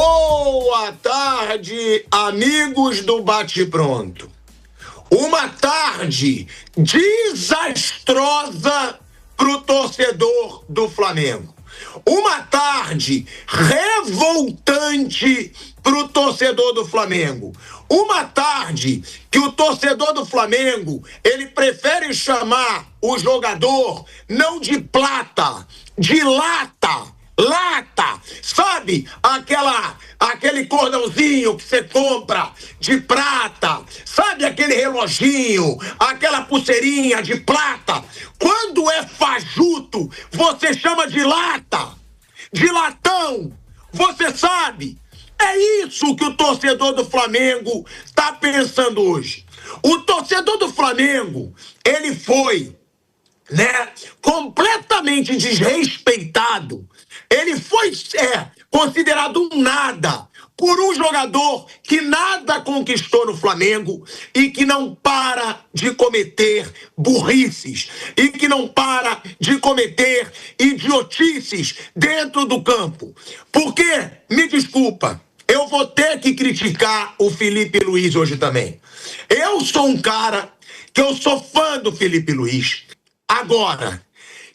Boa tarde, amigos do Bate Pronto. Uma tarde desastrosa para o torcedor do Flamengo. Uma tarde revoltante para o torcedor do Flamengo. Uma tarde que o torcedor do Flamengo, ele prefere chamar o jogador não de plata, de lata. Lata, sabe? Aquele cordãozinho que você compra de prata, sabe aquele reloginho, aquela pulseirinha de prata. Quando é fajuto, você chama de lata, de latão, você sabe? É isso que o torcedor do Flamengo está pensando hoje. O torcedor do Flamengo, ele foi, completamente desrespeitado. Ele foi considerado um nada por um jogador que nada conquistou no Flamengo e que não para de cometer burrices e que não para de cometer idiotices dentro do campo. Porque, me desculpa, eu vou ter que criticar o Felipe Luiz hoje também. Eu sou um cara que eu sou fã do Felipe Luiz. Agora,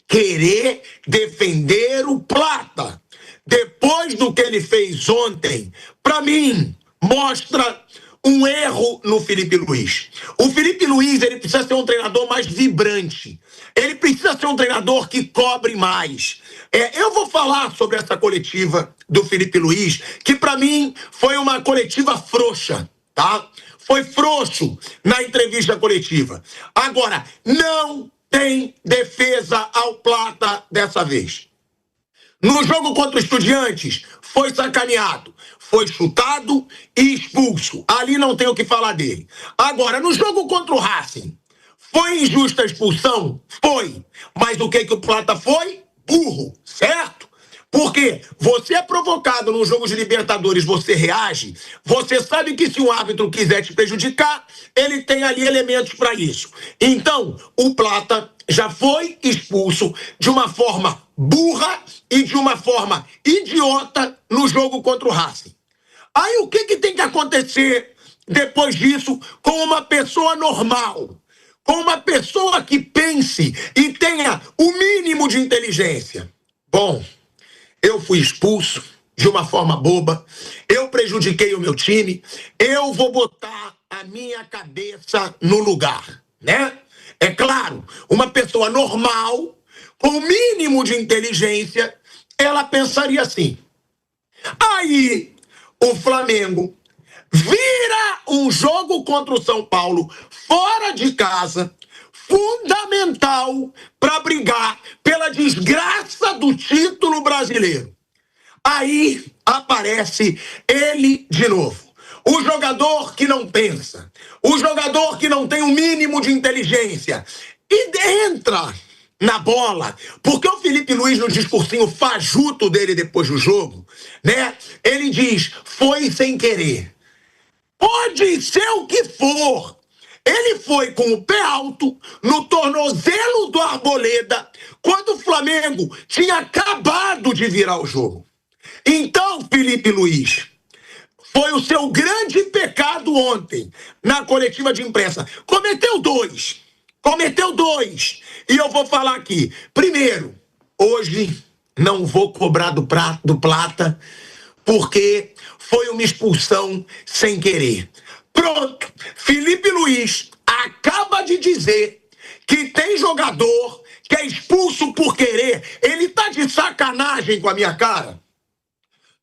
querer defender o Plata depois do que ele fez ontem, para mim, mostra um erro no Felipe Luiz. O Felipe Luiz, ele precisa ser um treinador mais vibrante. Ele precisa ser um treinador que cobre mais. Eu vou falar sobre essa coletiva do Felipe Luiz, que para mim foi uma coletiva frouxa, tá? Foi frouxo na entrevista coletiva. Agora, não tem defesa ao Plata dessa vez. No jogo contra os Estudiantes, foi sacaneado, foi chutado e expulso. Ali não tem o que falar dele. Agora, no jogo contra o Racing, foi injusta a expulsão? Foi. Mas o que o Plata foi? Burro, certo? Porque você é provocado num jogo de Libertadores, você reage, você sabe que se um árbitro quiser te prejudicar, ele tem ali elementos para isso. Então, o Plata já foi expulso de uma forma burra e de uma forma idiota no jogo contra o Racing. Aí o que tem que acontecer depois disso com uma pessoa normal? Com uma pessoa que pense e tenha o mínimo de inteligência? Bom, eu fui expulso de uma forma boba, eu prejudiquei o meu time, eu vou botar a minha cabeça no lugar, né? É claro, uma pessoa normal, com o mínimo de inteligência, ela pensaria assim. Aí, o Flamengo vira um jogo contra o São Paulo, fora de casa, fundamental para brigar pela desgraça do título brasileiro. Aí aparece ele de novo. O jogador que não pensa, o jogador que não tem o mínimo de inteligência e entra na bola, porque o Felipe Luiz, no discursinho fajuto dele depois do jogo, ele diz, foi sem querer. Pode ser o que for. Ele foi com o pé alto no tornozelo do Arboleda quando o Flamengo tinha acabado de virar o jogo. Então, Felipe Luiz, foi o seu grande pecado ontem na coletiva de imprensa. Cometeu dois. E eu vou falar aqui. Primeiro, hoje não vou cobrar do Plata porque foi uma expulsão sem querer. Pronto, Felipe Luiz acaba de dizer que tem jogador que é expulso por querer. Ele tá de sacanagem com a minha cara.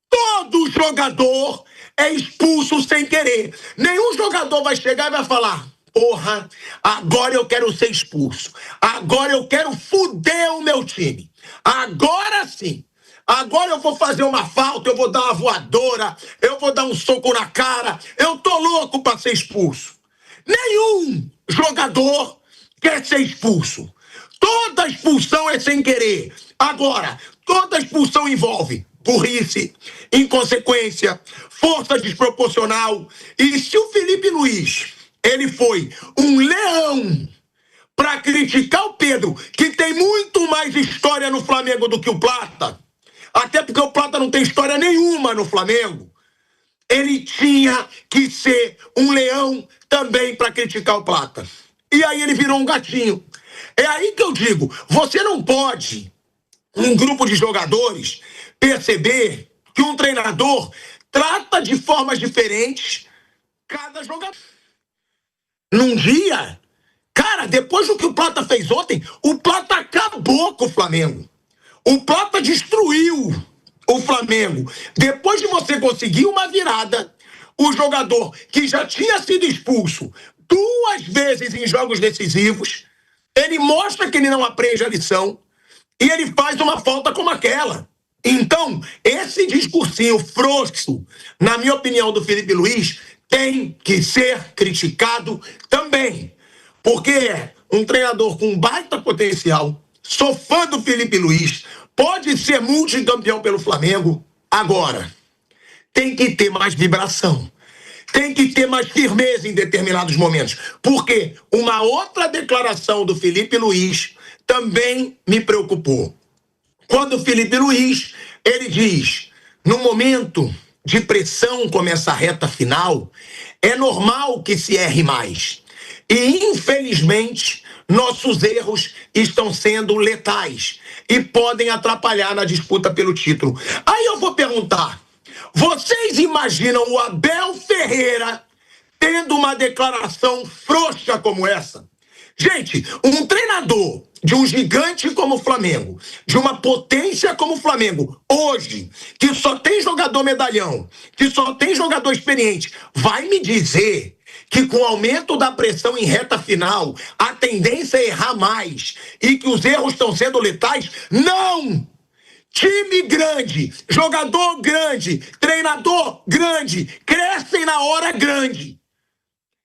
Todo jogador é expulso sem querer. Nenhum jogador vai chegar e vai falar, porra, agora eu quero ser expulso. Agora eu quero fuder o meu time. Agora sim. Agora eu vou fazer uma falta, eu vou dar uma voadora, eu vou dar um soco na cara, eu tô louco pra ser expulso. Nenhum jogador quer ser expulso. Toda expulsão é sem querer. Agora, toda expulsão envolve burrice, inconsequência, força desproporcional. E se o Felipe Luiz, ele foi um leão pra criticar o Pedro, que tem muito mais história no Flamengo do que o Plata, até porque o Plata não tem história nenhuma no Flamengo, ele tinha que ser um leão também para criticar o Plata. E aí ele virou um gatinho. É aí que eu digo, você não pode, um grupo de jogadores, perceber que um treinador trata de formas diferentes cada jogador. Num dia, cara, depois do que o Plata fez ontem, o Plata acabou com o Flamengo. O Plata destruiu o Flamengo. Depois de você conseguir uma virada, o jogador que já tinha sido expulso 2 vezes em jogos decisivos, ele mostra que ele não aprende a lição e ele faz uma falta como aquela. Então, esse discursinho frouxo, na minha opinião, do Felipe Luiz, tem que ser criticado também. Porque um treinador com baita potencial, sou fã do Felipe Luiz, pode ser multicampeão pelo Flamengo. Agora, tem que ter mais vibração. Tem que ter mais firmeza em determinados momentos. Porque uma outra declaração do Felipe Luiz também me preocupou. Quando o Felipe Luiz, ele diz, no momento de pressão como essa reta final, é normal que se erre mais. E, infelizmente, nossos erros estão sendo letais e podem atrapalhar na disputa pelo título. Aí eu vou perguntar, vocês imaginam o Abel Ferreira tendo uma declaração frouxa como essa? Gente, um treinador de um gigante como o Flamengo, de uma potência como o Flamengo, hoje, que só tem jogador medalhão, que só tem jogador experiente, vai me dizer que com o aumento da pressão em reta final, a tendência é errar mais e que os erros estão sendo letais? Não! Time grande, jogador grande, treinador grande, crescem na hora grande.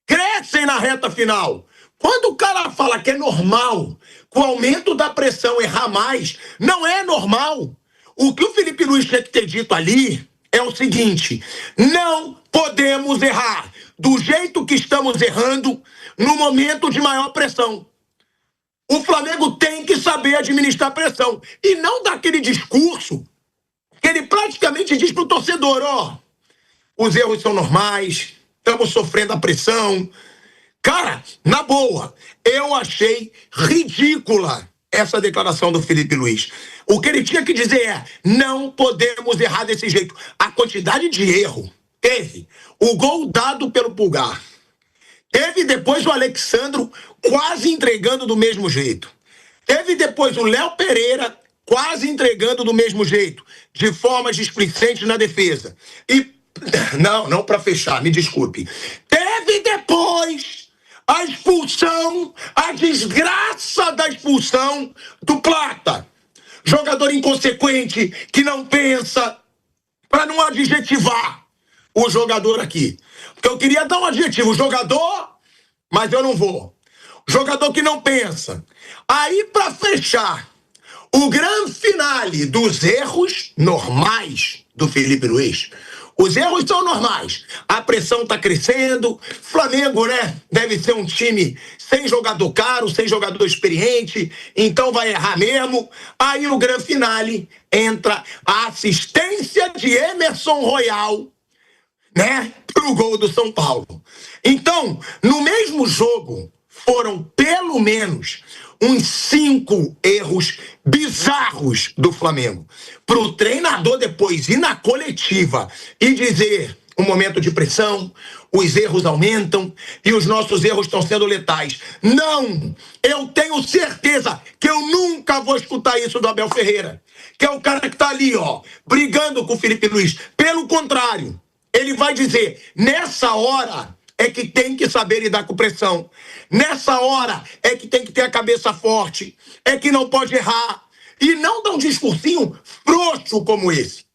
Crescem na reta final. Quando o cara fala que é normal, com o aumento da pressão, errar mais, não é normal. O que o Felipe Luiz tinha que ter dito ali é o seguinte: não podemos errar do jeito que estamos errando no momento de maior pressão. O Flamengo tem que saber administrar pressão e não dar aquele discurso que ele praticamente diz pro torcedor, ó, os erros são normais, estamos sofrendo a pressão. Cara, na boa, eu achei ridícula essa declaração do Felipe Luiz. O que ele tinha que dizer é, não podemos errar desse jeito. A quantidade de erro teve o gol dado pelo Pulgar. Teve depois o Alexandro quase entregando do mesmo jeito. Teve depois o Léo Pereira quase entregando do mesmo jeito, de formas displicentes na defesa. E, não para fechar, me desculpe. Teve depois a expulsão, a desgraça da expulsão do Plata. Jogador inconsequente, que não pensa, para não adjetivar o jogador aqui. Porque eu queria dar um adjetivo, jogador, mas eu não vou. Jogador que não pensa. Aí, para fechar, o grande finale dos erros normais do Felipe Luiz. Os erros são normais. A pressão está crescendo. Flamengo, né? Deve ser um time sem jogador caro, sem jogador experiente. Então vai errar mesmo. Aí no grande finale entra a assistência de Emerson Royal, né? Pro gol do São Paulo. Então, no mesmo jogo, foram pelo menos uns 5 erros bizarros do Flamengo. Pro treinador depois ir na coletiva e dizer, um momento de pressão, os erros aumentam e os nossos erros estão sendo letais. Não! Eu tenho certeza que eu nunca vou escutar isso do Abel Ferreira, que é o cara que tá ali, ó, brigando com o Felipe Luiz. Pelo contrário, ele vai dizer, nessa hora é que tem que saber lidar com pressão. Nessa hora é que tem que ter a cabeça forte, é que não pode errar. E não dar um discursinho frouxo como esse.